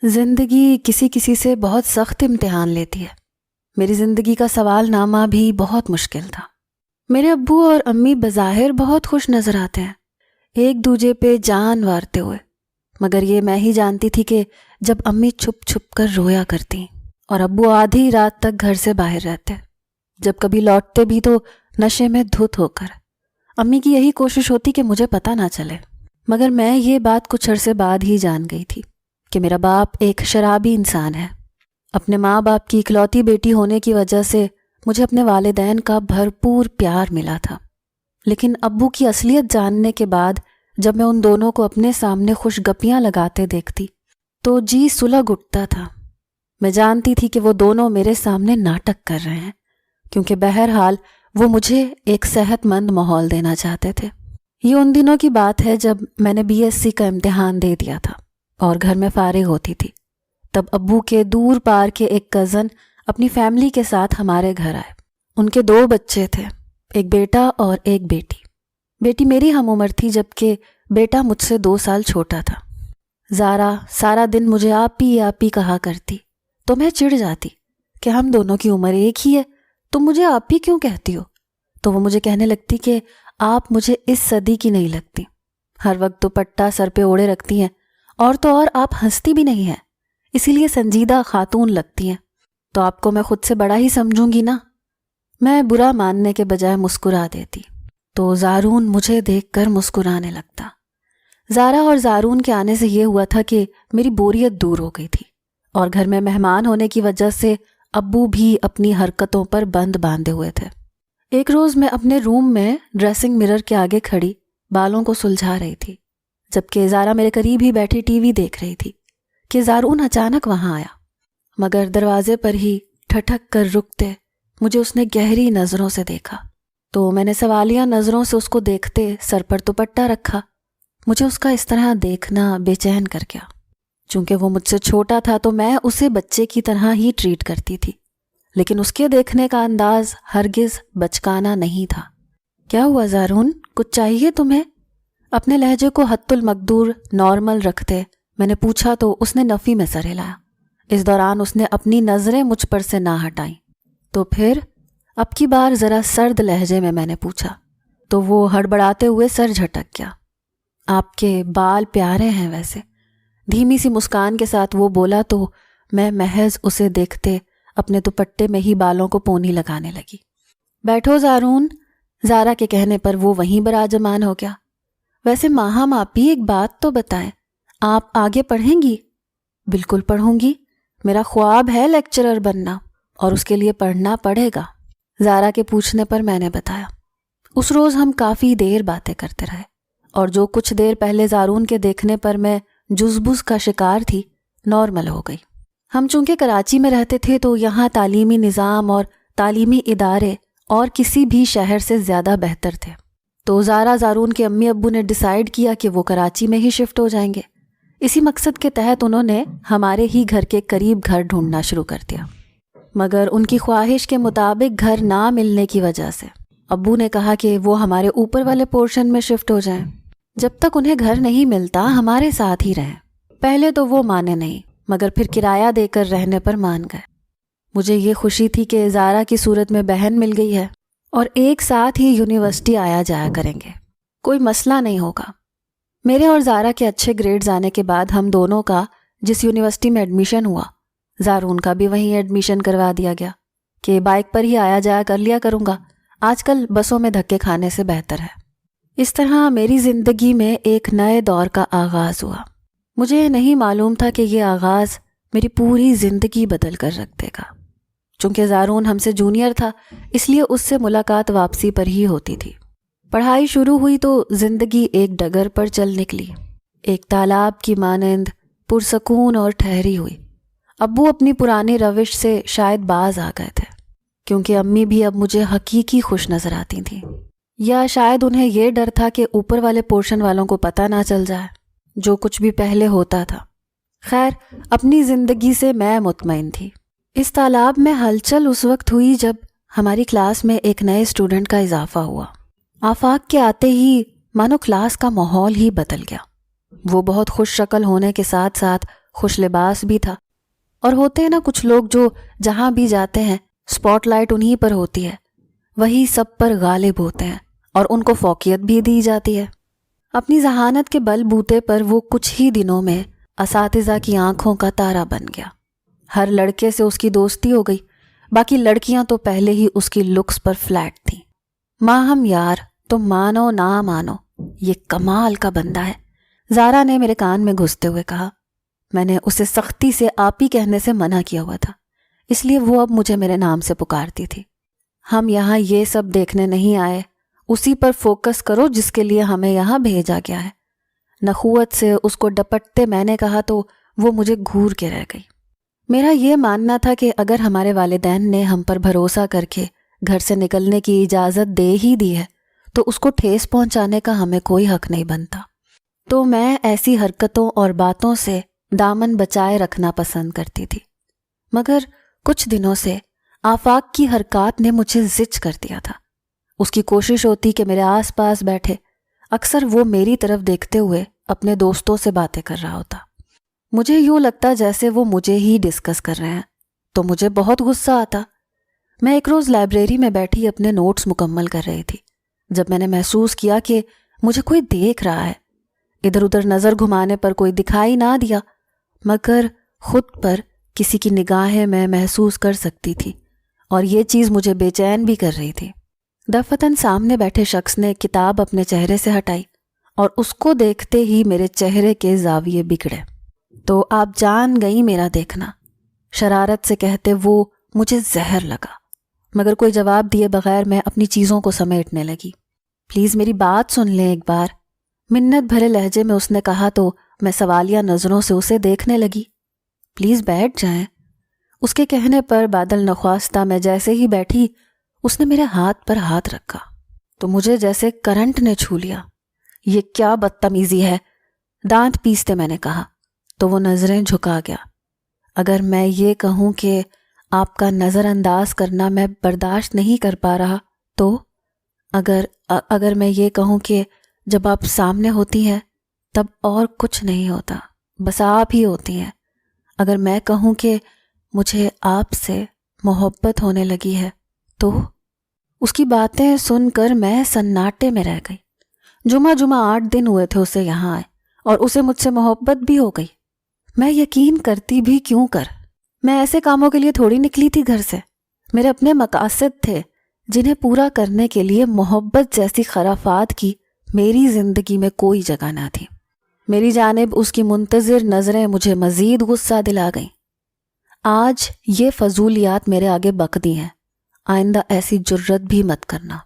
زندگی کسی کسی سے بہت سخت امتحان لیتی ہے۔ میری زندگی کا سوال نامہ بھی بہت مشکل تھا۔ میرے ابو اور امی بظاہر بہت خوش نظر آتے ہیں، ایک دوجے پہ جان وارتے ہوئے، مگر یہ میں ہی جانتی تھی کہ جب امی چھپ چھپ کر رویا کرتی اور ابو آدھی رات تک گھر سے باہر رہتے، جب کبھی لوٹتے بھی تو نشے میں دھت ہو کر، امی کی یہی کوشش ہوتی کہ مجھے پتہ نہ چلے۔ مگر میں یہ بات کچھ عرصے بعد ہی جان گئی تھی کہ میرا باپ ایک شرابی انسان ہے۔ اپنے ماں باپ کی اکلوتی بیٹی ہونے کی وجہ سے مجھے اپنے والدین کا بھرپور پیار ملا تھا، لیکن ابو کی اصلیت جاننے کے بعد جب میں ان دونوں کو اپنے سامنے خوش گپیاں لگاتے دیکھتی تو جی سلگ اٹھتا تھا۔ میں جانتی تھی کہ وہ دونوں میرے سامنے ناٹک کر رہے ہیں، کیونکہ بہرحال وہ مجھے ایک صحت مند ماحول دینا چاہتے تھے۔ یہ ان دنوں کی بات ہے جب میں نے BSc کا امتحان دے دیا تھا اور گھر میں فارغ ہوتی تھی۔ تب ابو کے دور پار کے ایک کزن اپنی فیملی کے ساتھ ہمارے گھر آئے۔ ان کے 2 بچے تھے، ایک بیٹا اور ایک بیٹی۔ بیٹی میری ہم عمر تھی جبکہ بیٹا مجھ سے 2 سال چھوٹا تھا۔ زارا سارا دن مجھے آپی کہا کرتی تو میں چڑ جاتی کہ ہم دونوں کی عمر ایک ہی ہے، تم مجھے آپی کیوں کہتی ہو؟ تو وہ مجھے کہنے لگتی کہ آپ مجھے اس صدی کی نہیں لگتی، ہر وقت دوپٹہ سر پہ اوڑے رکھتی ہیں، اور تو اور آپ ہنستی بھی نہیں ہیں، اسی لیے سنجیدہ خاتون لگتی ہیں، تو آپ کو میں خود سے بڑا ہی سمجھوں گی نا۔ میں برا ماننے کے بجائے مسکرا دیتی تو زارون مجھے دیکھ کر مسکرانے لگتا۔ زارا اور زارون کے آنے سے یہ ہوا تھا کہ میری بوریت دور ہو گئی تھی، اور گھر میں مہمان ہونے کی وجہ سے ابو بھی اپنی حرکتوں پر بند باندھے ہوئے تھے۔ ایک روز میں اپنے روم میں ڈریسنگ مرر کے آگے کھڑی بالوں کو سلجھا رہی تھی، جبکہ زارا میرے قریب ہی بیٹھی ٹی وی دیکھ رہی تھی کہ زارون اچانک وہاں آیا، مگر دروازے پر ہی ٹھٹک کر رکتے مجھے اس نے گہری نظروں سے دیکھا، تو میں نے سوالیہ نظروں سے اس کو دیکھتے سر پر دوپٹہ رکھا۔ مجھے اس کا اس طرح دیکھنا بے چین کر گیا۔ چونکہ وہ مجھ سے چھوٹا تھا تو میں اسے بچے کی طرح ہی ٹریٹ کرتی تھی، لیکن اس کے دیکھنے کا انداز ہرگز بچکانا نہیں تھا۔ کیا ہوا زارون، کچھ چاہیے تمہیں؟ اپنے لہجے کو حد المقدور نارمل رکھتے میں نے پوچھا تو اس نے نفی میں سر ہلایا۔ اس دوران اس نے اپنی نظریں مجھ پر سے نہ ہٹائیں۔ تو پھر اب کی بار ذرا سرد لہجے میں نے پوچھا تو وہ ہڑبڑاتے ہوئے سر جھٹک گیا۔ آپ کے بال پیارے ہیں ویسے، دھیمی سی مسکان کے ساتھ وہ بولا تو میں محض اسے دیکھتے اپنے دوپٹے میں ہی بالوں کو پونی لگانے لگی۔ بیٹھو زارون، زارا کے کہنے پر وہ وہیں براجمان ہو گیا۔ ویسے ماہم آپی ایک بات تو بتائیں، آپ آگے پڑھیں گی؟ بالکل پڑھوں گی، میرا خواب ہے لیکچرر بننا، اور اس کے لیے پڑھنا پڑے گا، زارا کے پوچھنے پر میں نے بتایا۔ اس روز ہم کافی دیر باتیں کرتے رہے، اور جو کچھ دیر پہلے زارون کے دیکھنے پر میں جزبز کا شکار تھی نارمل ہو گئی۔ ہم چونکہ کراچی میں رہتے تھے تو یہاں تعلیمی نظام اور تعلیمی ادارے اور کسی بھی شہر سے زیادہ بہتر تھے، تو زارا زارون کے امی ابو نے ڈیسائیڈ کیا کہ وہ کراچی میں ہی شفٹ ہو جائیں گے۔ اسی مقصد کے تحت انہوں نے ہمارے ہی گھر کے قریب گھر ڈھونڈنا شروع کر دیا، مگر ان کی خواہش کے مطابق گھر نہ ملنے کی وجہ سے ابو نے کہا کہ وہ ہمارے اوپر والے پورشن میں شفٹ ہو جائیں، جب تک انہیں گھر نہیں ملتا ہمارے ساتھ ہی رہیں۔ پہلے تو وہ مانے نہیں، مگر پھر کرایہ دے کر رہنے پر مان گئے۔ مجھے یہ خوشی تھی کہ زارا کی صورت میں بہن مل گئی ہے اور ایک ساتھ ہی یونیورسٹی آیا جایا کریں گے، کوئی مسئلہ نہیں ہوگا۔ میرے اور زارا کے اچھے گریڈز آنے کے بعد ہم دونوں کا جس یونیورسٹی میں ایڈمیشن ہوا، زارون کا بھی وہیں ایڈمیشن کروا دیا گیا کہ بائک پر ہی آیا جایا کر لیا کروں گا، آج کل بسوں میں دھکے کھانے سے بہتر ہے۔ اس طرح میری زندگی میں ایک نئے دور کا آغاز ہوا۔ مجھے نہیں معلوم تھا کہ یہ آغاز میری پوری زندگی بدل کر رکھ دے گا۔ چونکہ زارون ہم سے جونیئر تھا، اس لیے اس سے ملاقات واپسی پر ہی ہوتی تھی۔ پڑھائی شروع ہوئی تو زندگی ایک ڈگر پر چل نکلی، ایک تالاب کی مانند پرسکون اور ٹھہری ہوئی۔ ابو اپنی پرانی روش سے شاید باز آ گئے تھے، کیونکہ امی بھی اب مجھے حقیقی خوش نظر آتی تھیں، یا شاید انہیں یہ ڈر تھا کہ اوپر والے پورشن والوں کو پتہ نہ چل جائے جو کچھ بھی پہلے ہوتا تھا۔ خیر، اپنی زندگی سے میں مطمئن تھی۔ اس تالاب میں ہلچل اس وقت ہوئی جب ہماری کلاس میں ایک نئے اسٹوڈنٹ کا اضافہ ہوا۔ آفاق کے آتے ہی مانو کلاس کا ماحول ہی بدل گیا۔ وہ بہت خوش شکل ہونے کے ساتھ ساتھ خوش لباس بھی تھا، اور ہوتے ہیں نا کچھ لوگ جو جہاں بھی جاتے ہیں سپاٹ لائٹ انہی پر ہوتی ہے، وہی سب پر غالب ہوتے ہیں اور ان کو فوقیت بھی دی جاتی ہے۔ اپنی ذہانت کے بل بوتے پر وہ کچھ ہی دنوں میں اساتذہ کی آنکھوں کا تارا بن گیا۔ ہر لڑکے سے اس کی دوستی ہو گئی، باقی لڑکیاں تو پہلے ہی اس کی لکس پر فلیٹ تھیں۔ ماہم یار، تم مانو نہ مانو، یہ کمال کا بندہ ہے، زارا نے میرے کان میں گھستے ہوئے کہا۔ میں نے اسے سختی سے آپ ہی کہنے سے منع کیا ہوا تھا، اس لیے وہ اب مجھے میرے نام سے پکارتی تھی۔ ہم یہاں یہ سب دیکھنے نہیں آئے، اسی پر فوکس کرو جس کے لیے ہمیں یہاں بھیجا گیا ہے۔ نخوت سے اس کو ڈپٹتے میں نے کہا تو وہ مجھے گھور کے رہ گئی۔ میرا یہ ماننا تھا کہ اگر ہمارے والدین نے ہم پر بھروسہ کر کے گھر سے نکلنے کی اجازت دے ہی دی ہے تو اس کو ٹھیس پہنچانے کا ہمیں کوئی حق نہیں بنتا، تو میں ایسی حرکتوں اور باتوں سے دامن بچائے رکھنا پسند کرتی تھی۔ مگر کچھ دنوں سے آفاق کی حرکات نے مجھے زچ کر دیا تھا۔ اس کی کوشش ہوتی کہ میرے آس پاس بیٹھے، اکثر وہ میری طرف دیکھتے ہوئے اپنے دوستوں سے باتیں کر رہا ہوتا۔ مجھے یوں لگتا جیسے وہ مجھے ہی ڈسکس کر رہے ہیں، تو مجھے بہت غصہ آتا۔ میں ایک روز لائبریری میں بیٹھی اپنے نوٹس مکمل کر رہی تھی جب میں نے محسوس کیا کہ مجھے کوئی دیکھ رہا ہے۔ ادھر ادھر نظر گھمانے پر کوئی دکھائی نہ دیا، مگر خود پر کسی کی نگاہیں میں محسوس کر سکتی تھی، اور یہ چیز مجھے بے چین بھی کر رہی تھی۔ دفتن سامنے بیٹھے شخص نے کتاب اپنے چہرے سے ہٹائی، اور اس کو دیکھتے ہی میرے چہرے کے زاویے بگڑے۔ تو آپ جان گئی میرا دیکھنا، شرارت سے کہتے وہ مجھے زہر لگا، مگر کوئی جواب دیے بغیر میں اپنی چیزوں کو سمیٹنے لگی۔ پلیز میری بات سن لیں ایک بار، منت بھرے لہجے میں اس نے کہا تو میں سوالیہ نظروں سے اسے دیکھنے لگی۔ پلیز بیٹھ جائیں۔ اس کے کہنے پر بادل نخواستہ میں جیسے ہی بیٹھی، اس نے میرے ہاتھ پر ہاتھ رکھا تو مجھے جیسے کرنٹ نے چھو لیا۔ یہ کیا بدتمیزی ہے، دانت پیستے میں نے کہا، تو وہ نظریں جھکا گیا۔ اگر میں یہ کہوں کہ آپ کا نظر انداز کرنا میں برداشت نہیں کر پا رہا تو اگر میں یہ کہوں کہ جب آپ سامنے ہوتی ہیں تب اور کچھ نہیں ہوتا، بس آپ ہی ہوتی ہیں، اگر میں کہوں کہ مجھے آپ سے محبت ہونے لگی ہے تو اس کی باتیں سن کر میں سناٹے میں رہ گئی۔ جمعہ 8 دن ہوئے تھے اسے یہاں آئے، اور اسے مجھ سے محبت بھی ہو گئی۔ میں یقین کرتی بھی کیوں کر، میں ایسے کاموں کے لیے تھوڑی نکلی تھی گھر سے، میرے اپنے مقاصد تھے جنہیں پورا کرنے کے لیے محبت جیسی خرافات کی میری زندگی میں کوئی جگہ نہ تھی۔ میری جانب اس کی منتظر نظریں مجھے مزید غصہ دلا گئیں۔ آج یہ فضولیات میرے آگے بکتی ہیں، آئندہ ایسی جرت بھی مت کرنا۔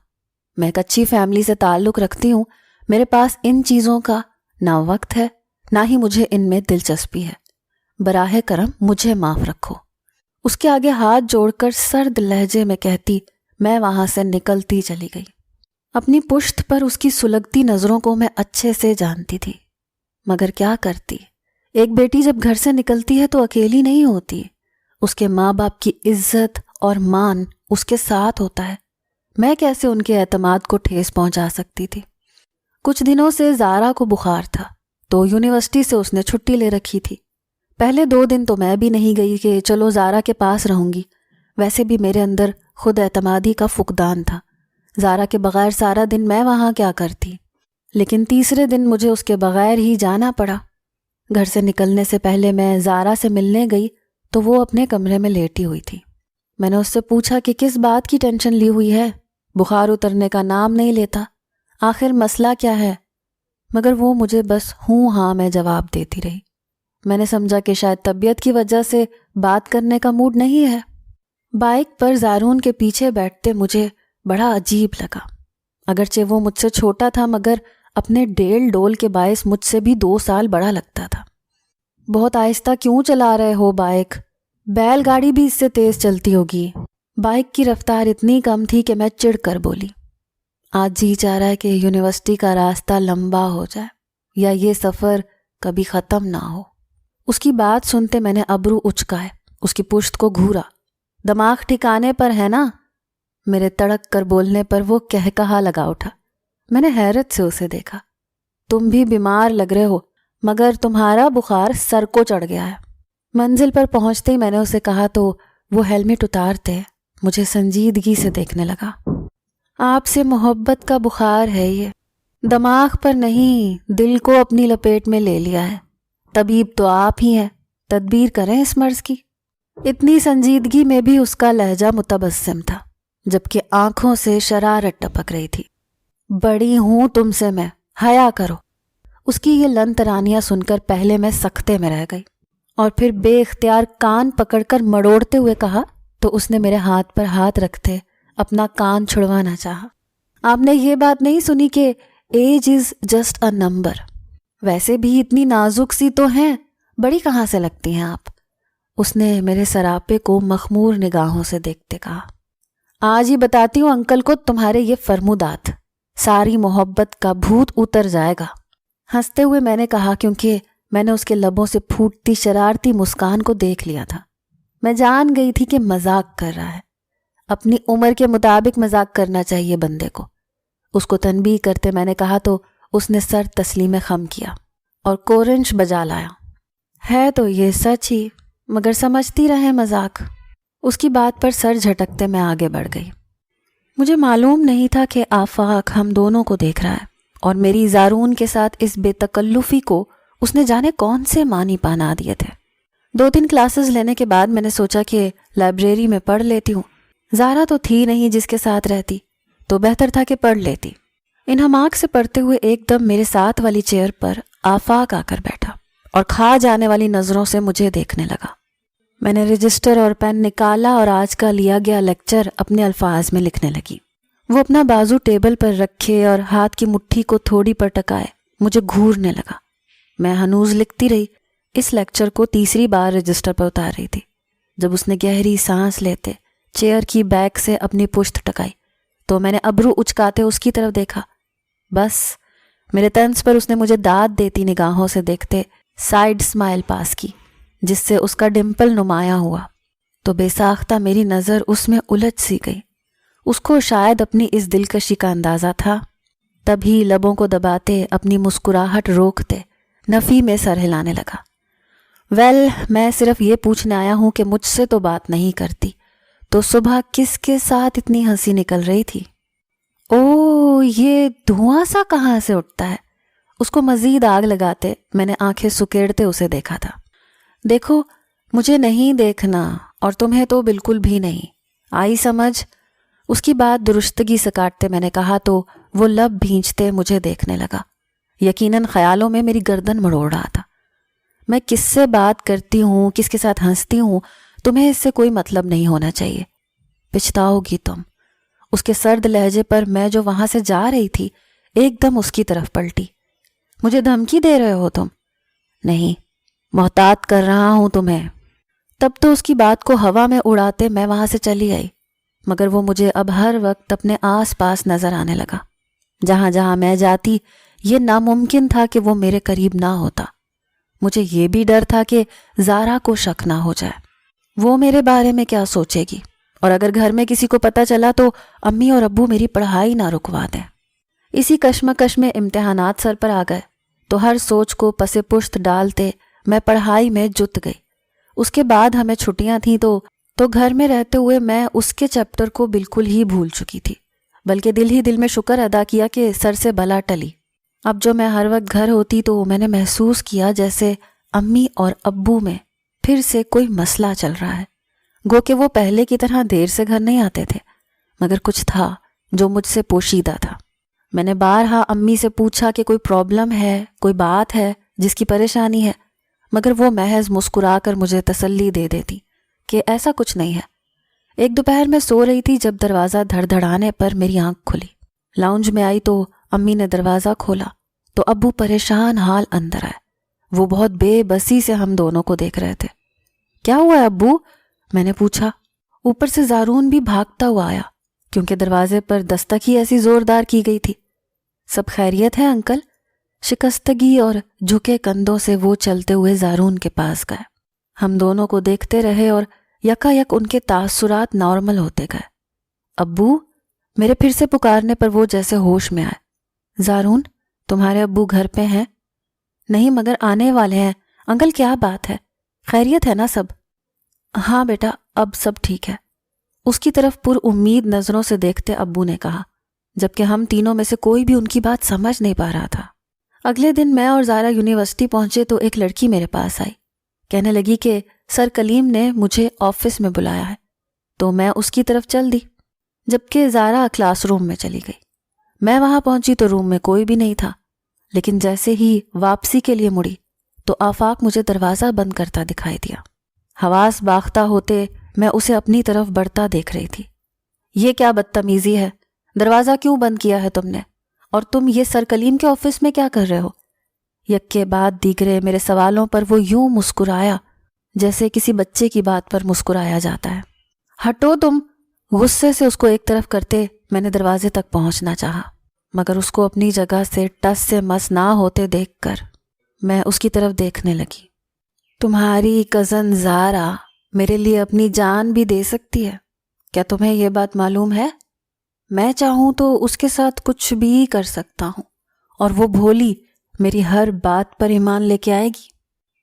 میں ایک اچھی فیملی سے تعلق رکھتی ہوں، میرے پاس ان چیزوں کا نہ وقت ہے نہ ہی مجھے ان میں دلچسپی ہے، براہ کرم مجھے معاف رکھو۔ اس کے آگے ہاتھ جوڑ کر سرد لہجے میں کہتی میں وہاں سے نکلتی چلی گئی۔ اپنی پشت پر اس کی سلگتی نظروں کو میں اچھے سے جانتی تھی، مگر کیا کرتی، ایک بیٹی جب گھر سے نکلتی ہے تو اکیلی نہیں ہوتی، اس کے ماں باپ کی عزت اور مان اس کے ساتھ ہوتا ہے۔ میں کیسے ان کے اعتماد کو ٹھیس پہنچا سکتی تھی؟ کچھ دنوں سے زارا کو بخار تھا تو یونیورسٹی سے اس نے چھٹی لے رکھی تھی۔ پہلے 2 دن تو میں بھی نہیں گئی کہ چلو زارا کے پاس رہوں گی، ویسے بھی میرے اندر خود اعتمادی کا فقدان تھا، زارا کے بغیر سارا دن میں وہاں کیا کرتی۔ لیکن تیسرے دن مجھے اس کے بغیر ہی جانا پڑا۔ گھر سے نکلنے سے پہلے میں زارا سے ملنے گئی تو وہ اپنے کمرے میں لیٹی ہوئی تھی۔ میں نے اس سے پوچھا کہ کس بات کی ٹینشن لی ہوئی ہے، بخار اترنے کا نام نہیں لیتا، آخر مسئلہ کیا ہے؟ مگر وہ مجھے بس ہوں ہاں میں جواب دیتی رہی۔ میں نے سمجھا کہ شاید طبیعت کی وجہ سے بات کرنے کا موڈ نہیں ہے۔ بائک پر زارون کے پیچھے بیٹھتے مجھے بڑا عجیب لگا، اگرچہ وہ مجھ سے چھوٹا تھا مگر اپنے ڈیل ڈول کے باعث مجھ سے بھی 2 سال بڑا لگتا تھا۔ بہت آہستہ کیوں چلا رہے ہو بائک؟ بیل گاڑی بھی اس سے تیز چلتی ہوگی۔ بائک کی رفتار اتنی کم تھی کہ میں چڑ کر بولی، آج جی چاہ رہا ہے کہ یونیورسٹی کا راستہ لمبا ہو جائے یا یہ سفر کبھی ختم نہ ہو۔ اس کی بات سنتے میں نے ابرو اچکائے، اس کی پشت کو گھورا۔ دماغ ٹھکانے پر ہے نا؟ میرے تڑک کر بولنے پر وہ کہا لگا اٹھا۔ میں نے حیرت سے اسے دیکھا۔ تم بھی بیمار لگ رہے ہو، مگر تمہارا بخار سر کو چڑھ گیا ہے۔ منزل پر پہنچتے ہی میں نے اسے کہا تو وہ ہیلمٹ اتارتے مجھے سنجیدگی سے دیکھنے لگا۔ آپ سے محبت کا بخار ہے، یہ دماغ پر نہیں دل کو اپنی لپیٹ میں لے لیا ہے۔ طبیب تو آپ ہی ہیں، تدبیر کریں اس مرض کی۔ اتنی سنجیدگی میں بھی اس کا لہجہ متبسم تھا، جبکہ آنکھوں سے شرارت ٹپک رہی تھی۔ بڑی ہوں تم سے میں، حیا کرو۔ اس کی یہ لن ترانیاں سن کر پہلے میں سکتے میں رہ گئی، اور پھر بے اختیار کان پکڑ کر مڑوڑتے ہوئے کہا تو اس نے میرے ہاتھ پر ہاتھ رکھتے اپنا کان چھڑوانا چاہا۔ آپ نے یہ بات نہیں سنی کہ age is just a number? ویسے بھی اتنی نازک سی تو ہیں، بڑی کہاں سے لگتی ہیں آپ؟ اس نے میرے سراپے کو مخمور نگاہوں سے دیکھتے کہا۔ آج ہی بتاتی ہوں انکل کو تمہارے یہ فرمودات، ساری محبت کا بھوت اتر جائے گا۔ ہنستے ہوئے میں نے کہا، کیونکہ میں نے اس کے لبوں سے پھوٹتی شرارتی مسکان کو دیکھ لیا تھا۔ میں جان گئی تھی کہ مذاق کر رہا ہے۔ اپنی عمر کے مطابق مذاق کرنا چاہیے بندے کو۔ اس کو تنبیہ کرتے میں نے کہا تو اس نے سر تسلیم خم کیا اور کورنش بجا لایا۔ ہے تو یہ سچ ہی، مگر سمجھتی رہے مذاق۔ اس کی بات پر سر جھٹکتے میں آگے بڑھ گئی۔ مجھے معلوم نہیں تھا کہ آفاق ہم دونوں کو دیکھ رہا ہے، اور میری زارون کے ساتھ اس بے تکلفی کو اس نے جانے کون سے معنی پہنا دیے تھے۔ 2-3 کلاسز لینے کے بعد میں نے سوچا کہ لائبریری میں پڑھ لیتی ہوں۔ زارا تو تھی نہیں جس کے ساتھ رہتی، تو بہتر تھا کہ پڑھ لیتی۔ انہماک سے پڑھتے ہوئے ایک دم میرے ساتھ والی چیئر پر آفاق آ کر بیٹھا اور کھا جانے والی نظروں سے مجھے دیکھنے لگا۔ میں نے رجسٹر اور پین نکالا اور آج کا لیا گیا لیکچر اپنے الفاظ میں لکھنے لگی۔ وہ اپنا بازو ٹیبل پر رکھے اور ہاتھ کی مٹھی کو تھوڑی پر ٹکائے مجھے گھورنے لگا۔ میں ہنوز لکھتی رہی، اس لیکچر کو تیسری بار رجسٹر پر اتار رہی تھی، جب اس نے گہری سانس لیتے چیئر کی بیک سے اپنی پشت ٹکائی تو میں نے ابرو اچکاتے اس کی طرف دیکھا۔ بس میرے طنز پر اس نے مجھے داد دیتی نگاہوں سے دیکھتے سائیڈ سمائل پاس کی، جس سے اس کا ڈمپل نمایاں ہوا، تو بے ساختہ میری نظر اس میں الجھ سی گئی۔ اس کو شاید اپنی اس دلکشی کا اندازہ تھا، تبھی لبوں کو دباتے اپنی مسکراہٹ روکتے نفی میں سر ہلانے لگا۔ ویل، میں صرف یہ پوچھنے آیا ہوں کہ مجھ سے تو بات نہیں کرتی، تو صبح کس کے ساتھ اتنی ہنسی نکل رہی تھی؟ او، یہ دھواں سا کہاں سے اٹھتا ہے؟ اس کو مزید آگ لگاتے میں نے آنکھیں سکیڑتے اسے دیکھا تھا۔ دیکھو، مجھے نہیں دیکھنا، اور تمہیں تو بالکل بھی نہیں آئی سمجھ؟ اس کی بات درستگی سے کاٹتے میں نے کہا تو وہ لب بھینچتے مجھے دیکھنے لگا، یقیناً خیالوں میں میری گردن مڑوڑ رہا تھا۔ میں کس سے بات کرتی ہوں، کس کے ساتھ ہنستی ہوں، تمہیں اس سے کوئی مطلب نہیں ہونا چاہیے، پچھتاؤ گی تم۔ اس کے سرد لہجے پر میں جو وہاں سے جا رہی تھی ایک دم اس کی طرف پلٹی۔ مجھے دھمکی دے رہے ہو تم؟ نہیں، محتاط کر رہا ہوں تمہیں۔ تب تو اس کی بات کو ہوا میں اڑاتے میں وہاں سے چلی آئی، مگر وہ مجھے اب ہر وقت اپنے آس پاس نظر آنے لگا۔ جہاں جہاں میں جاتی یہ ناممکن تھا کہ وہ میرے قریب نہ ہوتا۔ مجھے یہ بھی ڈر تھا کہ زارا کو شک نہ ہو جائے، وہ میرے بارے میں کیا سوچے گی، اور اگر گھر میں کسی کو پتہ چلا تو امی اور ابو میری پڑھائی نہ رکوا دیں۔ اسی کشمکش میں امتحانات سر پر آ گئے تو ہر سوچ کو پس پشت ڈالتے میں پڑھائی میں جت گئی۔ اس کے بعد ہمیں چھٹیاں تھیں تو گھر میں رہتے ہوئے میں اس کے چیپٹر کو بالکل ہی بھول چکی تھی، بلکہ دل ہی دل میں شکر ادا کیا کہ سر سے بلا ٹلی۔ اب جو میں ہر وقت گھر ہوتی تو میں نے محسوس کیا جیسے امی اور ابو میں پھر سے کوئی مسئلہ چل رہا ہے، گو کہ وہ پہلے کی طرح دیر سے گھر نہیں آتے تھے، مگر کچھ تھا جو مجھ سے پوشیدہ تھا۔ میں نے بارہا امی سے پوچھا کہ کوئی پرابلم ہے، کوئی بات ہے جس کی پریشانی ہے، مگر وہ محض مسکرا کر مجھے تسلی دے دیتی کہ ایسا کچھ نہیں ہے۔ ایک دوپہر میں سو رہی تھی جب دروازہ دھڑ دھڑانے پر میری آنکھ کھلی۔ لاؤنج میں آئی تو امی نے دروازہ کھولا تو ابو پریشان حال اندر آئے۔ وہ بہت بے بسی سے ہم دونوں کو دیکھ رہے تھے۔ کیا ہوا ہے ابو؟ میں نے پوچھا۔ اوپر سے زارون بھی بھاگتا ہوا آیا، کیونکہ دروازے پر دستک ہی ایسی زوردار کی گئی تھی۔ سب خیریت ہے انکل؟ شکستگی اور جھکے کندھوں سے وہ چلتے ہوئے زارون کے پاس گئے۔ ہم دونوں کو دیکھتے رہے اور یکا یک ان کے تاثرات نارمل ہوتے گئے۔ ابو؟ میرے پھر سے پکارنے پر وہ جیسے ہوش میں آئے۔ زارون، تمہارے ابو گھر پہ ہیں؟ نہیں، مگر آنے والے ہیں۔ انکل کیا بات ہے؟ خیریت ہے نا سب؟ ہاں بیٹا، اب سب ٹھیک ہے، اس کی طرف پر امید نظروں سے دیکھتے ابو نے کہا، جبکہ ہم تینوں میں سے کوئی بھی ان کی بات سمجھ نہیں پا رہا تھا۔ اگلے دن میں اور زارا یونیورسٹی پہنچے تو ایک لڑکی میرے پاس آئی، کہنے لگی کہ سر کلیم نے مجھے آفس میں بلایا ہے، تو میں اس کی طرف چل دی، جبکہ زارا کلاس روم میں چلی گئی۔ میں وہاں پہنچی تو روم میں کوئی بھی نہیں تھا، لیکن جیسے ہی واپسی کے لیے مڑی تو آفاق مجھے دروازہ بند کرتا دکھائی دیا۔ حواس باختہ ہوتے میں اسے اپنی طرف بڑھتا دیکھ رہی تھی۔ یہ کیا بدتمیزی ہے؟ دروازہ کیوں بند کیا ہے تم نے؟ اور تم یہ سر کلیم کے آفس میں کیا کر رہے ہو؟ یک کے بعد دیگرے میرے سوالوں پر وہ یوں مسکرایا جیسے کسی بچے کی بات پر مسکرایا جاتا ہے۔ ہٹو تم! غصے سے اس کو ایک طرف کرتے میں نے دروازے تک پہنچنا چاہا، مگر اس کو اپنی جگہ سے ٹس سے مس نہ ہوتے دیکھ کر میں اس کی طرف دیکھنے لگی۔ تمہاری کزن زارا میرے لیے اپنی جان بھی دے سکتی ہے، کیا تمہیں یہ بات معلوم ہے؟ میں چاہوں تو اس کے ساتھ کچھ بھی کر سکتا ہوں، اور وہ بھولی میری ہر بات پر ایمان لے کے آئے گی۔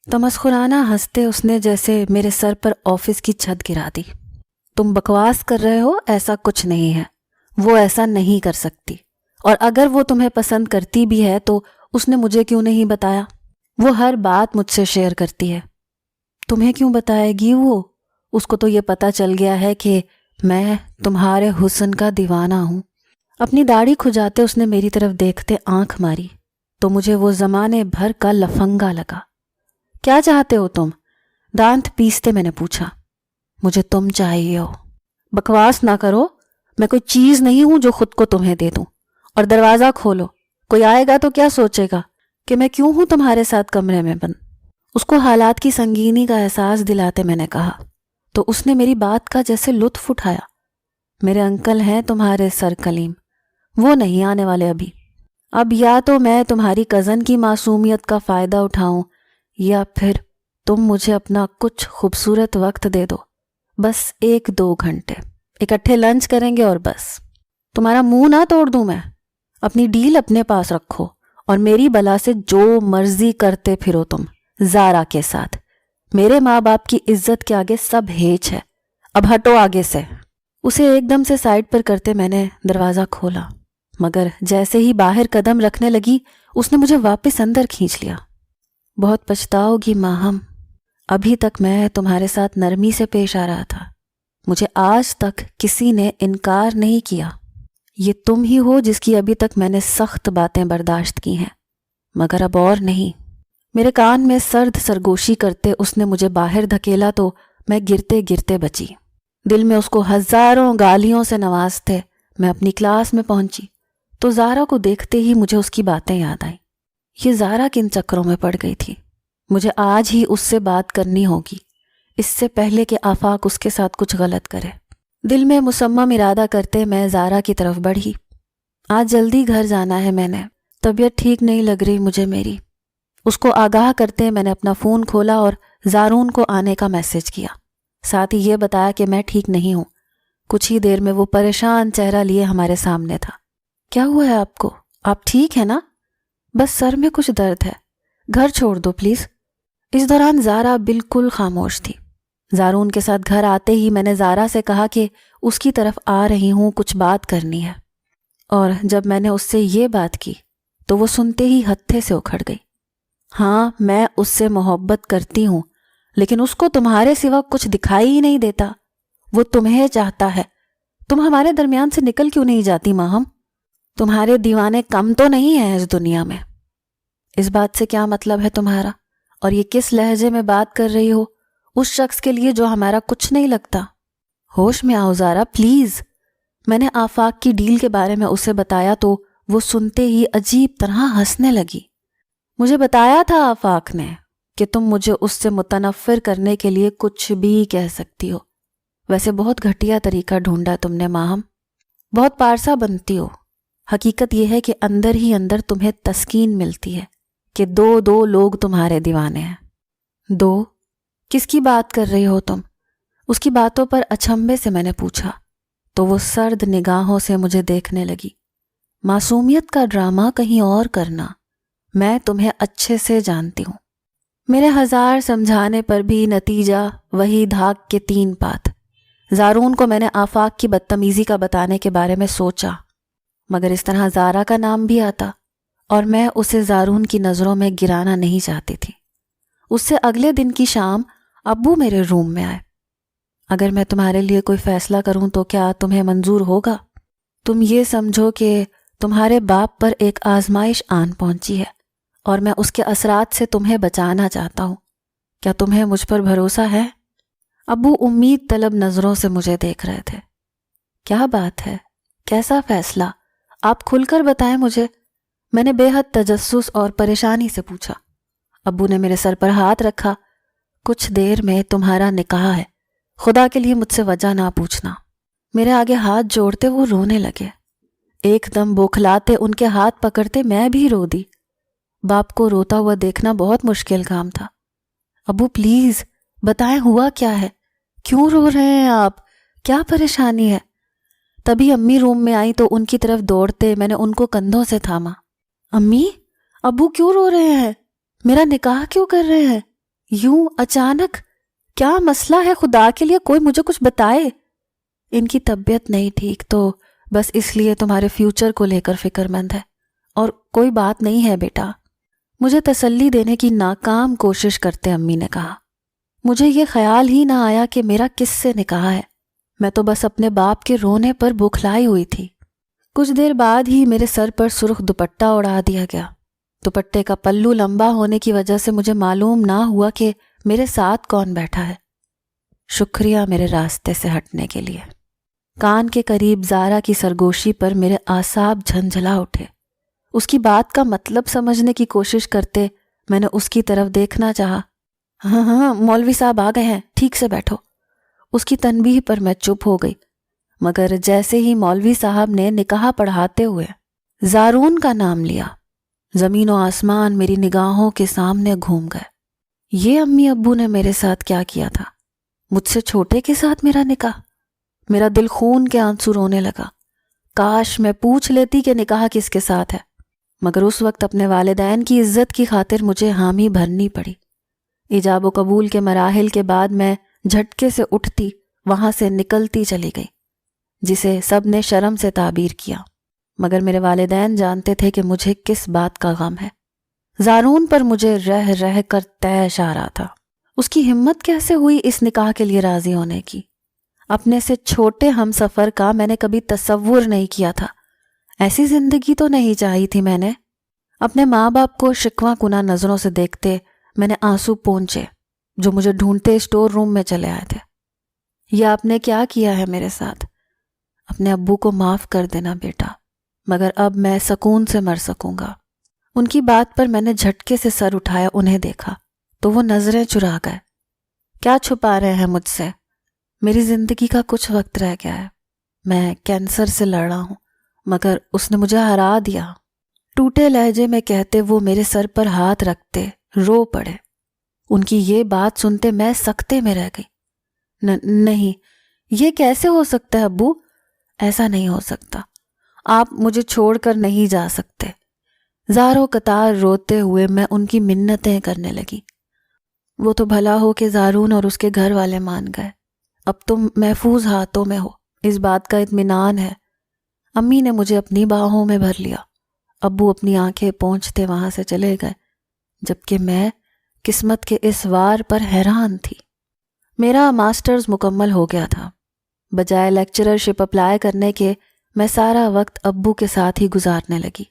تمسخرانہ ہنستے اس نے جیسے میرے سر پر آفس کی چھت گرا دی۔ تم بکواس کر رہے ہو، ایسا کچھ نہیں ہے، وہ ایسا نہیں کر سکتی، اور اگر وہ تمہیں پسند کرتی بھی ہے تو اس نے مجھے کیوں نہیں بتایا؟ وہ ہر بات مجھ سے شیئر کرتی ہے۔ تمہیں کیوں بتائے گی وہ؟ اس کو تو یہ پتہ چل گیا ہے کہ میں تمہارے حسن کا دیوانہ ہوں۔ اپنی داڑھی کھجاتے اس نے میری طرف دیکھتے آنکھ ماری تو مجھے وہ زمانے بھر کا لفنگا لگا۔ کیا چاہتے ہو تم؟ دانت پیستے میں نے پوچھا۔ مجھے تم چاہیے ہو۔ بکواس نہ کرو، میں کوئی چیز نہیں ہوں جو خود کو تمہیں دے دوں۔ اور دروازہ کھولو، کوئی آئے گا تو کیا سوچے گا کہ میں کیوں ہوں تمہارے ساتھ کمرے میں بند؟ اس کو حالات کی سنگینی کا احساس دلاتے میں نے کہا تو اس نے میری بات کا جیسے لطف اٹھایا۔ میرے انکل ہیں تمہارے سر کلیم، وہ نہیں آنے والے ابھی۔ اب یا تو میں تمہاری کزن کی معصومیت کا فائدہ اٹھاؤں یا پھر تم مجھے اپنا کچھ خوبصورت وقت دے دو، بس 1-2 گھنٹے، اکٹھے لنچ کریں گے اور بس۔ تمہارا منہ نہ توڑ دوں میں؟ اپنی ڈیل اپنے پاس رکھو اور میری بلا سے جو مرضی کرتے پھرو تم زارا کے ساتھ۔ میرے ماں باپ کی عزت کے آگے سب ہیچ ہے، اب ہٹو آگے سے۔ اسے ایک دم سے سائڈ پر کرتے میں نے دروازہ کھولا، مگر جیسے ہی باہر قدم رکھنے لگی اس نے مجھے واپس اندر کھینچ لیا۔ بہت پچھتاؤ گی ماہم، ابھی تک میں تمہارے ساتھ نرمی سے پیش آ رہا تھا، مجھے آج تک کسی نے انکار نہیں کیا۔ یہ تم ہی ہو جس کی ابھی تک میں نے سخت باتیں برداشت کی ہیں، مگر اب اور نہیں۔ میرے کان میں سرد سرگوشی کرتے اس نے مجھے باہر دھکیلا تو میں گرتے گرتے بچی۔ دل میں اس کو ہزاروں گالیوں سے نوازتے میں اپنی کلاس میں پہنچی تو زارا کو دیکھتے ہی مجھے اس کی باتیں یاد آئیں۔ یہ زارا کن چکروں میں پڑ گئی تھی؟ مجھے آج ہی اس سے بات کرنی ہوگی، اس سے پہلے کہ آفاق اس کے ساتھ کچھ غلط کرے۔ دل میں مصمم ارادہ کرتے میں زارا کی طرف بڑھی۔ آج جلدی گھر جانا ہے، میں نے طبیعت ٹھیک نہیں لگ رہی مجھے میری۔ اس کو آگاہ کرتے میں نے اپنا فون کھولا اور زارون کو آنے کا میسج کیا، ساتھ ہی یہ بتایا کہ میں ٹھیک نہیں ہوں۔ کچھ ہی دیر میں وہ پریشان چہرہ لیے ہمارے سامنے تھا۔ کیا ہوا ہے آپ کو؟ آپ ٹھیک ہیں نا؟ بس سر میں کچھ درد ہے، گھر چھوڑ دو پلیز۔ اس دوران زارا بالکل خاموش تھی۔ زارون کے ساتھ گھر آتے ہی میں نے زارا سے کہا کہ اس کی طرف آ رہی ہوں، کچھ بات کرنی ہے، اور جب میں نے اس سے یہ بات کی تو وہ سنتے ہی ہتھے سے اکھڑ گئی۔ ہاں، میں اس سے محبت کرتی ہوں، لیکن اس کو تمہارے سوا کچھ دکھائی ہی نہیں دیتا۔ وہ تمہیں چاہتا ہے، تم ہمارے درمیان سے نکل کیوں نہیں جاتی ماہم؟ تمہارے دیوانے کم تو نہیں ہیں اس دنیا میں۔ اس بات سے کیا مطلب ہے تمہارا؟ اور یہ کس لہجے میں بات کر رہی ہو اس شخص کے لیے جو ہمارا کچھ نہیں لگتا؟ ہوش میں آؤ زارا پلیز۔ میں نے آفاق کی ڈیل کے بارے میں اسے بتایا تو وہ سنتے ہی عجیب طرح ہنسنے لگی۔ مجھے بتایا تھا آفاق نے کہ تم مجھے اس سے متنفر کرنے کے لیے کچھ بھی کہہ سکتی ہو۔ ویسے بہت گھٹیا طریقہ ڈھونڈا تم نے ماہم، بہت پارسا بنتی ہو۔ حقیقت یہ ہے کہ اندر ہی اندر تمہیں تسکین ملتی ہے کہ دو لوگ تمہارے دیوانے ہیں۔ دو؟ کس کی بات کر رہی ہو تم؟ اس کی باتوں پر اچنبھے سے میں نے پوچھا تو وہ سرد نگاہوں سے مجھے دیکھنے لگی۔ معصومیت کا ڈرامہ کہیں اور کرنا، میں تمہیں اچھے سے جانتی ہوں۔ میرے ہزار سمجھانے پر بھی نتیجہ وہی دھاک کے 3 پات۔ زارون کو میں نے آفاق کی بدتمیزی کا بتانے کے بارے میں سوچا، مگر اس طرح زارا کا نام بھی آتا اور میں اسے زارون کی نظروں میں گرانا نہیں چاہتی تھی۔ اس سے اگلے دن کی شام ابو میرے روم میں آئے۔ اگر میں تمہارے لیے کوئی فیصلہ کروں تو کیا تمہیں منظور ہوگا؟ تم یہ سمجھو کہ تمہارے باپ پر ایک آزمائش آن پہنچی ہے اور میں اس کے اثرات سے تمہیں بچانا چاہتا ہوں۔ کیا تمہیں مجھ پر بھروسہ ہے؟ ابو امید طلب نظروں سے مجھے دیکھ رہے تھے۔ کیا بات ہے؟ کیسا فیصلہ؟ آپ کھل کر بتائیں مجھے، میں نے بے حد تجسس اور پریشانی سے پوچھا۔ ابو نے میرے سر پر ہاتھ رکھا۔ کچھ دیر میں تمہارا نکاح ہے، خدا کے لیے مجھ سے وجہ نہ پوچھنا۔ میرے آگے ہاتھ جوڑتے وہ رونے لگے۔ ایک دم بوکھلاتے ان کے ہاتھ پکڑتے میں بھی رو دی۔ باپ کو روتا ہوا دیکھنا بہت مشکل کام تھا۔ ابو پلیز بتائیں ہوا کیا ہے؟ کیوں رو رہے ہیں آپ؟ کیا پریشانی ہے؟ تبھی امی روم میں آئی تو ان کی طرف دوڑتے میں نے ان کو کندھوں سے تھاما۔ امی، ابو کیوں رو رہے ہیں؟ میرا نکاح کیوں کر رہے ہیں یوں اچانک؟ کیا مسئلہ ہے؟ خدا کے لیے کوئی مجھے کچھ بتائے۔ ان کی طبیعت نہیں ٹھیک تو بس اس لیے تمہارے فیوچر کو لے کر فکر مند ہے، اور کوئی بات نہیں ہے بیٹا۔ مجھے تسلی دینے کی ناکام کوشش کرتے امی نے کہا۔ مجھے یہ خیال ہی نہ آیا کہ میرا کس سے نکاح ہے، میں تو بس اپنے باپ کے رونے پر بوکھلائی ہوئی تھی۔ کچھ دیر بعد ہی میرے سر پر سرخ دوپٹہ اڑا دیا گیا۔ دوپٹے کا پلو لمبا ہونے کی وجہ سے مجھے معلوم نہ ہوا کہ میرے ساتھ کون بیٹھا ہے۔ شکریہ میرے راستے سے ہٹنے کے لیے۔ کان کے قریب زارا کی سرگوشی پر میرے اعصاب جھنجھلا اٹھے۔ اس کی بات کا مطلب سمجھنے کی کوشش کرتے میں نے اس کی طرف دیکھنا چاہا۔ ہاں مولوی صاحب آ گئے ہیں، ٹھیک سے بیٹھو۔ اس کی تنبیہ پر میں چپ ہو گئی، مگر جیسے ہی مولوی صاحب نے نکاح پڑھاتے ہوئے زارون کا نام لیا، زمین و آسمان میری نگاہوں کے سامنے گھوم گئے۔ یہ امی ابو نے میرے ساتھ کیا کیا تھا؟ مجھ سے چھوٹے کے ساتھ میرا نکاح؟ میرا دل خون کے آنسو رونے لگا۔ کاش میں پوچھ لیتی کہ نکاح کس کے ساتھ ہے، مگر اس وقت اپنے والدین کی عزت کی خاطر مجھے حامی بھرنی پڑی۔ ایجاب و قبول کے مراحل کے بعد میں جھٹکے سے اٹھتی وہاں سے نکلتی چلی گئی، جسے سب نے شرم سے تعبیر کیا، مگر میرے والدین جانتے تھے کہ مجھے کس بات کا غم ہے۔ زارون پر مجھے رہ رہ کر تیش آ رہا تھا۔ اس کی ہمت کیسے ہوئی اس نکاح کے لیے راضی ہونے کی؟ اپنے سے چھوٹے ہم سفر کا میں نے کبھی تصور نہیں کیا تھا۔ ایسی زندگی تو نہیں چاہی تھی میں نے۔ اپنے ماں باپ کو شکوہ کنہ نظروں سے دیکھتے میں نے آنسو پونچھے جو مجھے ڈھونڈتے اسٹور روم میں چلے آئے تھے۔ یہ آپ نے کیا کیا ہے میرے ساتھ؟ اپنے ابو کو معاف کر دینا بیٹا، مگر اب میں سکون سے مر سکوں گا۔ ان کی بات پر میں نے جھٹکے سے سر اٹھایا، انہیں دیکھا تو وہ نظریں چرا گئے۔ کیا چھپا رہے ہیں مجھ سے؟ میری زندگی کا کچھ وقت رہ گیا ہے، میں کینسر سے لڑ رہا ہوں، مگر اس نے مجھے ہرا دیا۔ ٹوٹے لہجے میں کہتے وہ میرے سر پر ہاتھ رکھتے رو پڑے۔ ان کی یہ بات سنتے میں سکتے میں رہ گئی۔ نہیں، یہ کیسے ہو سکتا ہے ابو؟ ایسا نہیں ہو سکتا، آپ مجھے چھوڑ کر نہیں جا سکتے۔ زاروں قطار روتے ہوئے میں ان کی منتیں کرنے لگی۔ وہ تو بھلا ہو کہ زارون اور اس کے گھر والے مان گئے، اب تم محفوظ ہاتھوں میں ہو، اس بات کا اطمینان ہے۔ امی نے مجھے اپنی باہوں میں بھر لیا، ابو اپنی آنکھیں پونچھتے وہاں سے چلے گئے، جبکہ میں قسمت کے اس وار پر حیران تھی۔ میرا ماسٹرز مکمل ہو گیا تھا۔ بجائے لیکچررشپ اپلائی کرنے کے میں سارا وقت ابو کے ساتھ ہی گزارنے لگی۔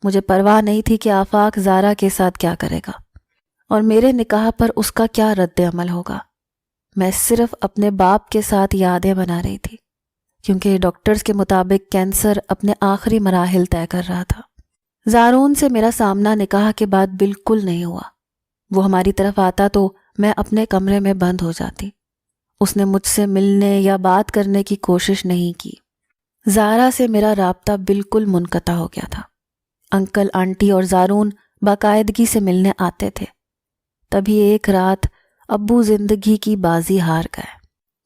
مجھے پرواہ نہیں تھی کہ آفاق زارا کے ساتھ کیا کرے گا اور میرے نکاح پر اس کا کیا رد عمل ہوگا۔ میں صرف اپنے باپ کے ساتھ یادیں بنا رہی تھی، کیونکہ ڈاکٹرز کے مطابق کینسر اپنے آخری مراحل طے کر رہا تھا۔ زارون سے میرا سامنا نکاح کے بعد بالکل نہیں ہوا۔ وہ ہماری طرف آتا تو میں اپنے کمرے میں بند ہو جاتی۔ اس نے مجھ سے ملنے یا بات کرنے کی کوشش نہیں کی۔ زارا سے میرا رابطہ بالکل منقطع ہو گیا تھا۔ انکل آنٹی اور زارون باقاعدگی سے ملنے آتے تھے۔ تبھی ایک رات ابو زندگی کی بازی ہار گئے۔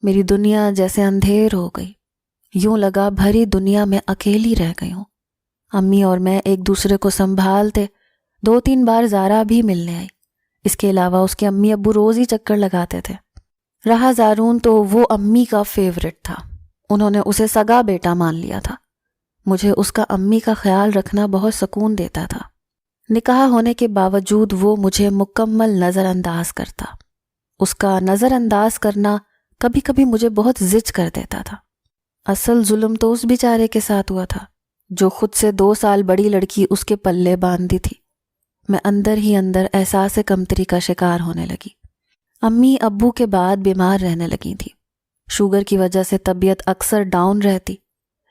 میری دنیا جیسے اندھیر ہو گئی، یوں لگا بھری دنیا میں اکیلی رہ گئی ہوں۔ امی اور میں ایک دوسرے کو سنبھالتے، 2-3 بار زارا بھی ملنے آئی۔ اس کے علاوہ اس کے امی ابو روز ہی چکر لگاتے تھے۔ رہا زارون تو وہ امی کا فیورٹ تھا، انہوں نے اسے سگا بیٹا مان لیا تھا۔ مجھے اس کا امی کا خیال رکھنا بہت سکون دیتا تھا۔ نکاح ہونے کے باوجود وہ مجھے مکمل نظر انداز کرتا۔ اس کا نظر انداز کرنا کبھی کبھی مجھے بہت زج کر دیتا تھا۔ اصل ظلم تو اس بیچارے کے ساتھ ہوا تھا جو خود سے 2 سال بڑی لڑکی اس کے پلے باندھی تھی۔ میں اندر ہی اندر احساس کمتری کا شکار ہونے لگی۔ امی ابو کے بعد بیمار رہنے لگی تھی، شوگر کی وجہ سے طبیعت اکثر ڈاؤن رہتی۔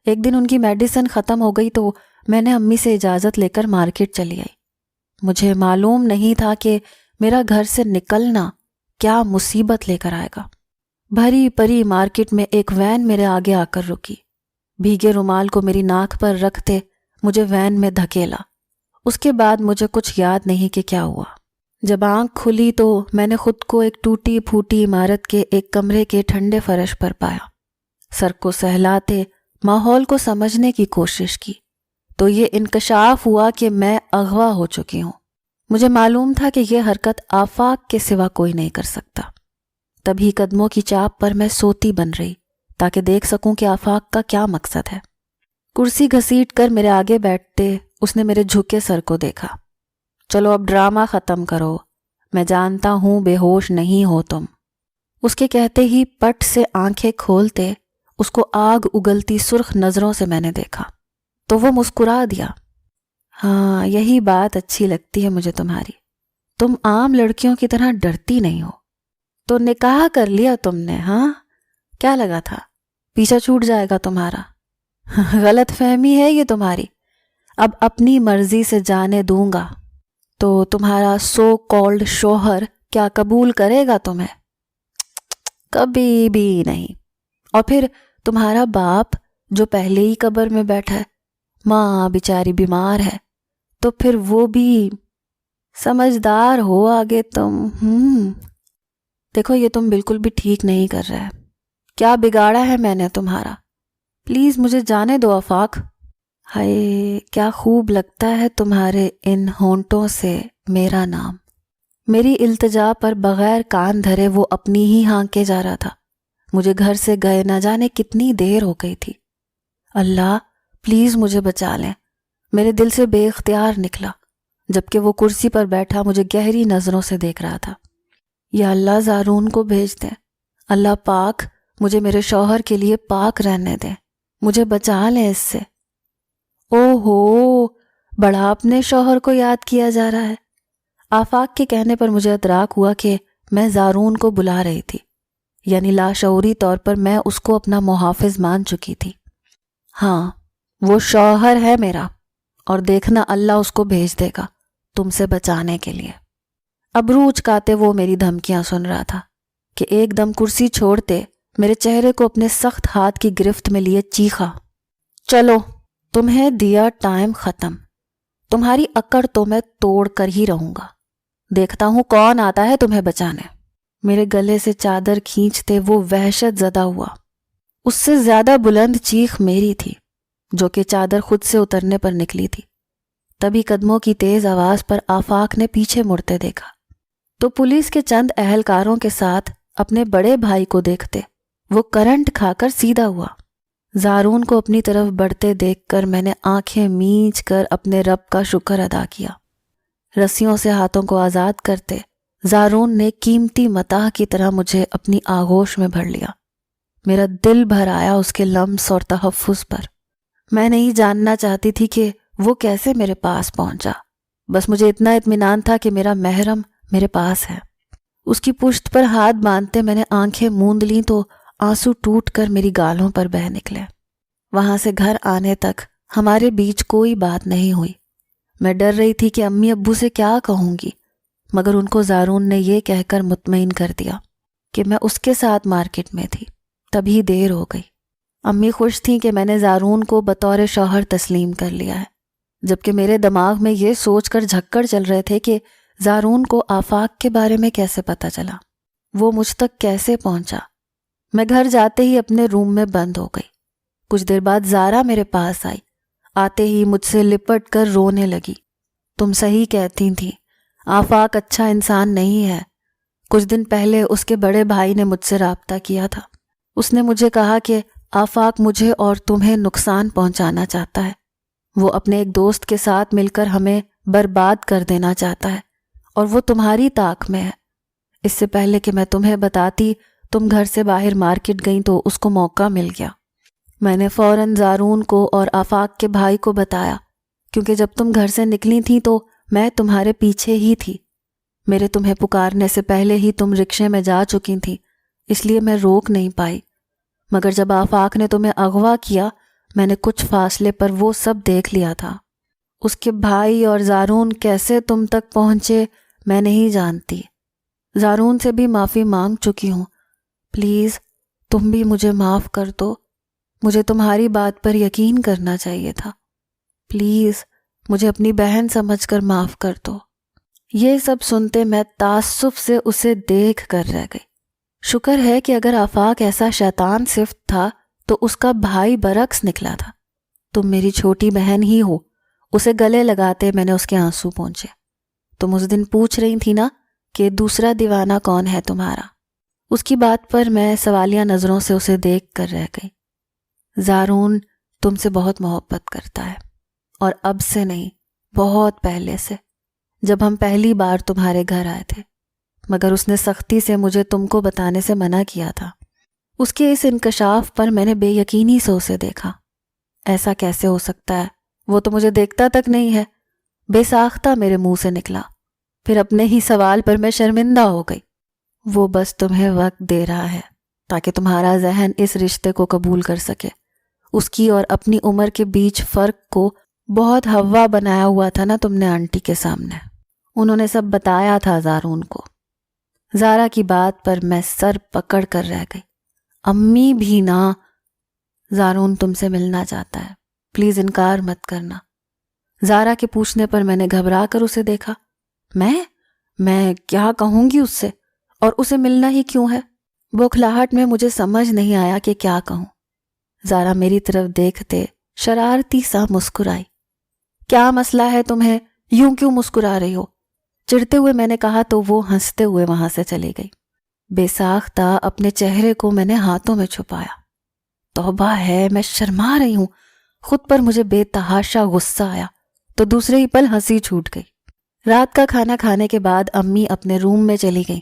ایک دن ان کی میڈیسن ختم ہو گئی تو میں نے امی سے اجازت لے کر مارکیٹ چلی آئی۔ مجھے معلوم نہیں تھا کہ میرا گھر سے نکلنا کیا مصیبت لے کر آئے گا۔ بھری پری مارکیٹ میں ایک وین میرے آگے آ کر رکی۔ بھیگے رومال کو میری ناک پر رکھتے مجھے وین میں دھکیلا۔ اس کے بعد مجھے کچھ یاد نہیں کہ کیا ہوا۔ جب آنکھ کھلی تو میں نے خود کو ایک ٹوٹی پھوٹی عمارت کے ایک کمرے کے ٹھنڈے فرش پر پایا۔ سر کو سہلاتے ماحول کو سمجھنے کی کوشش کی تو یہ انکشاف ہوا کہ میں اغوا ہو چکی ہوں۔ مجھے معلوم تھا کہ یہ حرکت آفاق کے سوا کوئی نہیں کر سکتا۔ تبھی قدموں کی چاپ پر میں سوتی بن رہی تاکہ دیکھ سکوں کہ آفاق کا کیا مقصد ہے۔ کرسی گھسیٹ کر میرے آگے بیٹھتے اس نے میرے جھکے سر کو دیکھا۔ چلو اب ڈرامہ ختم کرو، میں جانتا ہوں بے ہوش نہیں ہو تم۔ اس کے کہتے ہی پٹ سے آنکھیں کھولتے اس کو آگ اگلتی سرخ نظروں سے میں نے دیکھا تو وہ مسکرا دیا۔ ہاں، یہی بات اچھی لگتی ہے مجھے تمہاری، تم عام لڑکیوں کی طرح ڈرتی نہیں ہو۔ تو نکاح کر لیا تم نے؟ ہاں، کیا لگا تھا پیچھا چھوٹ جائے گا تمہارا؟ غلط فہمی ہے یہ تمہاری۔ اب اپنی مرضی سے جانے دوں گا تو تمہارا سو کالڈ شوہر کیا قبول کرے گا تمہیں؟ کبھی بھی نہیں۔ اور پھر تمہارا باپ جو پہلے ہی قبر میں بیٹھا ہے، ماں بیچاری بیمار ہے، تو پھر وہ بھی سمجھدار ہو آگے تم۔ دیکھو یہ تم بالکل بھی ٹھیک نہیں کر رہے۔ کیا بگاڑا ہے میں نے تمہارا؟ پلیز مجھے جانے دو آفاق۔ ہائے کیا خوب لگتا ہے تمہارے ان ہونٹوں سے میرا نام۔ میری التجا پر بغیر کان دھرے وہ اپنی ہی ہانکے جا رہا تھا۔ مجھے گھر سے گئے نہ جانے کتنی دیر ہو گئی تھی۔ اللہ پلیز مجھے بچا لیں، میرے دل سے بے اختیار نکلا جبکہ وہ کرسی پر بیٹھا مجھے گہری نظروں سے دیکھ رہا تھا۔ یا اللہ زارون کو بھیج دیں، اللہ پاک مجھے میرے شوہر کے لیے پاک رہنے دیں، مجھے بچا لیں اس سے۔ او ہو، بڑا اپنے شوہر کو یاد کیا جا رہا ہے۔ آفاق کے کہنے پر مجھے ادراک ہوا کہ میں زارون کو بلا رہی تھی، یعنی لاشعوری طور پر میں اس کو اپنا محافظ مان چکی تھی۔ ہاں، وہ شوہر ہے میرا، اور دیکھنا اللہ اس کو بھیج دے گا تم سے بچانے کے لیے۔ ابرو اچکاتے وہ میری دھمکیاں سن رہا تھا کہ ایک دم کرسی چھوڑتے میرے چہرے کو اپنے سخت ہاتھ کی گرفت میں لیے چیخا، چلو تمہیں دیا ٹائم ختم، تمہاری اکڑ تو میں توڑ کر ہی رہوں گا، دیکھتا ہوں کون آتا ہے تمہیں بچانے۔ میرے گلے سے چادر کھینچتے وہ وحشت زدہ ہوا۔ اس سے زیادہ بلند چیخ میری تھی جو کہ چادر خود سے اترنے پر نکلی تھی۔ تبھی قدموں کی تیز آواز پر آفاق نے پیچھے مڑتے دیکھا تو پولیس کے چند اہلکاروں کے ساتھ اپنے بڑے بھائی کو دیکھتے وہ کرنٹ کھا کر سیدھا ہوا۔ زارون کو اپنی طرف بڑھتے دیکھ کر میں نے آنکھیں میچ کر اپنے رب کا شکر ادا کیا۔ رسیوں سے ہاتھوں کو آزاد کرتے زارون نے قیمتی متاع کی طرح مجھے اپنی آغوش میں بھر لیا۔ میرا دل بھر آیا اس کے لمس اور تحفظ پر۔ میں نہیں جاننا چاہتی تھی کہ وہ کیسے میرے پاس پہنچا، بس مجھے اتنا اطمینان تھا کہ میرا محرم میرے پاس ہے۔ اس کی پشت پر ہاتھ باندھتے میں نے آنکھیں موند لیں تو آنسو ٹوٹ کر میری گالوں پر بہہ نکلے۔ وہاں سے گھر آنے تک ہمارے بیچ کوئی بات نہیں ہوئی۔ میں ڈر رہی تھی کہ امی ابو سے کیا کہوں گی، مگر ان کو زارون نے یہ کہہ کر مطمئن کر دیا کہ میں اس کے ساتھ مارکیٹ میں تھی۔ تبھی دیر ہو گئی۔ امی خوش تھیں کہ میں نے زارون کو بطور شوہر تسلیم کر لیا ہے، جبکہ میرے دماغ میں یہ سوچ کر جھکڑ چل رہے تھے کہ زارون کو آفاق کے بارے میں کیسے پتہ چلا، وہ مجھ تک کیسے پہنچا۔ میں گھر جاتے ہی اپنے روم میں بند ہو گئی۔ کچھ دیر بعد زارا میرے پاس آئی، آتے ہی مجھ سے لپٹ کر رونے لگی۔ تم صحیح کہتی تھی، آفاق اچھا انسان نہیں ہے۔ کچھ دن پہلے اس کے بڑے بھائی نے مجھ سے رابطہ کیا تھا۔ اس نے مجھے کہا کہ آفاق مجھے اور تمہیں نقصان پہنچانا چاہتا ہے۔ وہ اپنے ایک دوست کے ساتھ مل کر ہمیں برباد کر دینا چاہتا ہے، اور وہ تمہاری طاق میں ہے۔ اس سے پہلے کہ میں تمہیں بتاتی تم گھر سے باہر مارکیٹ گئیں تو اس کو موقع مل گیا۔ میں نے فوراً زارون کو اور آفاق کے بھائی کو بتایا، کیونکہ جب تم گھر سے نکلی تھی تو میں تمہارے پیچھے ہی تھی۔ میرے تمہیں پکارنے سے پہلے ہی تم رکشے میں جا چکی تھی، اس لیے میں روک نہیں پائی۔ مگر جب آفاق نے تمہیں اغوا کیا، میں نے کچھ فاصلے پر وہ سب دیکھ لیا تھا۔ اس کے بھائی اور زارون کیسے تم تک پہنچے میں نہیں جانتی۔ زارون سے بھی معافی مانگ چکی ہوں۔ پلیز تم بھی مجھے معاف کر دو۔ مجھے تمہاری بات پر یقین کرنا چاہیے تھا۔ پلیز مجھے اپنی بہن سمجھ کر معاف کر دو۔ یہ سب سنتے میں تعصب سے اسے دیکھ کر رہ گئی۔ شکر ہے کہ اگر آفاق ایسا شیطان صفت تھا تو اس کا بھائی برعکس نکلا تھا۔ تم میری چھوٹی بہن ہی ہو۔ اسے گلے لگاتے میں نے اس کے آنسو پونچھے۔ تم اس دن پوچھ رہی تھی نا کہ دوسرا دیوانہ کون ہے تمہارا۔ اس کی بات پر میں سوالیہ نظروں سے اسے دیکھ کر رہ گئی۔ زارون تم سے بہت محبت کرتا ہے، اور اب سے نہیں، بہت پہلے سے، جب ہم پہلی بار تمہارے گھر آئے تھے، مگر اس نے سختی سے مجھے تم کو بتانے سے منع کیا تھا۔ اس کے اس انکشاف پر میں نے بے یقینی سے اسے دیکھا۔ ایسا کیسے ہو سکتا ہے؟ وہ تو مجھے دیکھتا تک نہیں ہے، بے ساختہ میرے منہ سے نکلا۔ پھر اپنے ہی سوال پر میں شرمندہ ہو گئی۔ وہ بس تمہیں وقت دے رہا ہے تاکہ تمہارا ذہن اس رشتے کو قبول کر سکے۔ اس کی اور اپنی عمر کے بیچ فرق کو بہت ہوا بنایا ہوا تھا نا تم نے آنٹی کے سامنے۔ انہوں نے سب بتایا تھا زارون کو۔ زارا کی بات پر میں سر پکڑ کر رہ گئی۔ امی بھی نہ۔ زارون تم سے ملنا چاہتا ہے، پلیز انکار مت کرنا۔ زارا کے پوچھنے پر میں نے گھبرا کر اسے دیکھا۔ میں کیا کہوں گی اس سے؟ اور اسے ملنا ہی کیوں ہے؟ بوکھلاہٹ میں مجھے سمجھ نہیں آیا کہ کیا کہوں۔ زارا میری طرف دیکھتے شرارتی سا مسکرائی۔ کیا مسئلہ ہے تمہیں؟ یوں کیوں مسکرا رہی ہو؟ چڑھتے ہوئے میں نے کہا تو وہ ہنستے ہوئے وہاں سے چلی گئی۔ بے ساختہ اپنے چہرے کو میں نے ہاتھوں میں چھپایا۔ توبہ ہے، میں شرما رہی ہوں۔ خود پر مجھے بے تحاشا غصہ آیا تو دوسرے ہی پل ہنسی چھوٹ گئی۔ رات کا کھانا کھانے کے بعد امی اپنے روم میں چلی گئی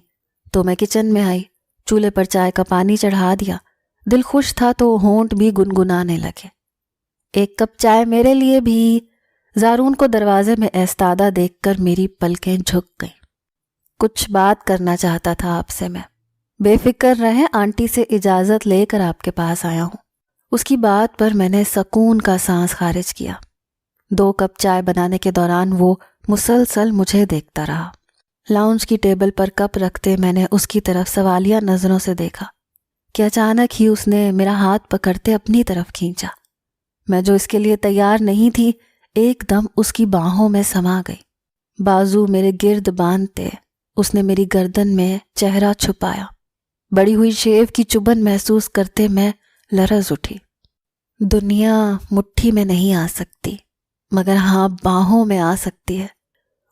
تو میں کچن میں آئی، چولہے پر چائے کا پانی چڑھا دیا۔ دل خوش تھا تو ہونٹ بھی گنگنانے لگے۔ ایک کپ چائے میرے لیے بھی۔ زارون کو دروازے میں ایستادہ دیکھ کر میری پلکیں جھک گئیں۔ کچھ بات کرنا چاہتا تھا آپ سے میں۔ بے فکر رہیں، آنٹی سے اجازت لے کر آپ کے پاس آیا ہوں۔ اس کی بات پر میں نے سکون کا سانس خارج کیا۔ 2 کپ چائے بنانے کے دوران وہ مسلسل مجھے دیکھتا رہا۔ لاؤنج کی ٹیبل پر کپ رکھتے میں نے اس کی طرف سوالیہ نظروں سے دیکھا کہ اچانک ہی اس نے میرا ہاتھ پکڑتے اپنی طرف کھینچا۔ میں جو اس کے لیے تیار نہیں تھی، ایک دم اس کی باہوں میں سما گئی۔ بازو میرے گرد باندھتے اس نے میری گردن میں چہرہ چھپایا۔ بڑی ہوئی شیو کی چبھن محسوس کرتے میں لرز اٹھی۔ دنیا مٹھی میں نہیں آ سکتی، مگر ہاں باہوں میں آ سکتی ہے۔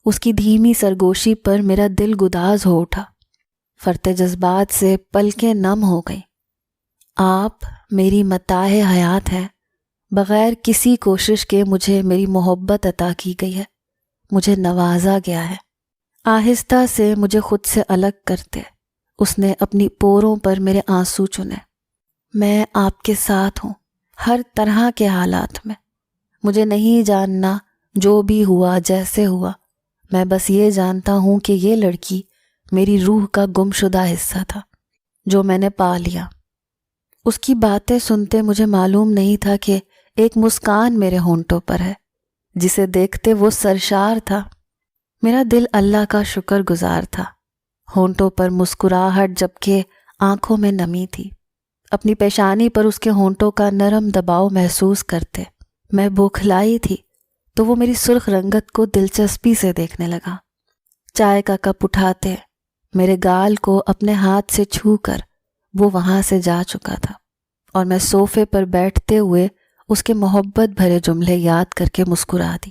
اس کی دھیمی سرگوشی پر میرا دل گداز ہو اٹھا۔ فرتے جذبات سے پلکیں نم ہو گئیں۔ آپ میری متاع حیات ہیں۔ بغیر کسی کوشش کے مجھے میری محبت عطا کی گئی ہے، مجھے نوازا گیا ہے۔ آہستہ سے مجھے خود سے الگ کرتے اس نے اپنی پوروں پر میرے آنسو چنے۔ میں آپ کے ساتھ ہوں، ہر طرح کے حالات میں۔ مجھے نہیں جاننا جو بھی ہوا جیسے ہوا، میں بس یہ جانتا ہوں کہ یہ لڑکی میری روح کا گمشدہ حصہ تھا جو میں نے پا لیا۔ اس کی باتیں سنتے مجھے معلوم نہیں تھا کہ ایک مسکان میرے ہونٹوں پر ہے جسے دیکھتے وہ سرشار تھا۔ میرا دل اللہ کا شکر گزار تھا۔ ہونٹوں پر مسکراہٹ جبکہ آنکھوں میں نمی تھی۔ اپنی پیشانی پر اس کے ہونٹوں کا نرم دباؤ محسوس کرتے میں بوکھلائی تھی تو وہ میری سرخ رنگت کو دلچسپی سے دیکھنے لگا۔ چائے کا کپ اٹھاتے میرے گال کو اپنے ہاتھ سے چھو کر وہ وہاں سے جا چکا تھا، اور میں صوفے پر بیٹھتے ہوئے اس کے محبت بھرے جملے یاد کر کے مسکرا دی۔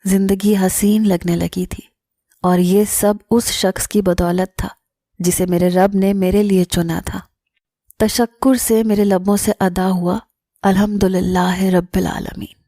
زندگی حسین لگنے لگی تھی اور یہ سب اس شخص کی بدولت تھا جسے میرے رب نے میرے لیے چنا تھا۔ تشکر سے میرے لبوں سے ادا ہوا الحمدللہ رب العالمین۔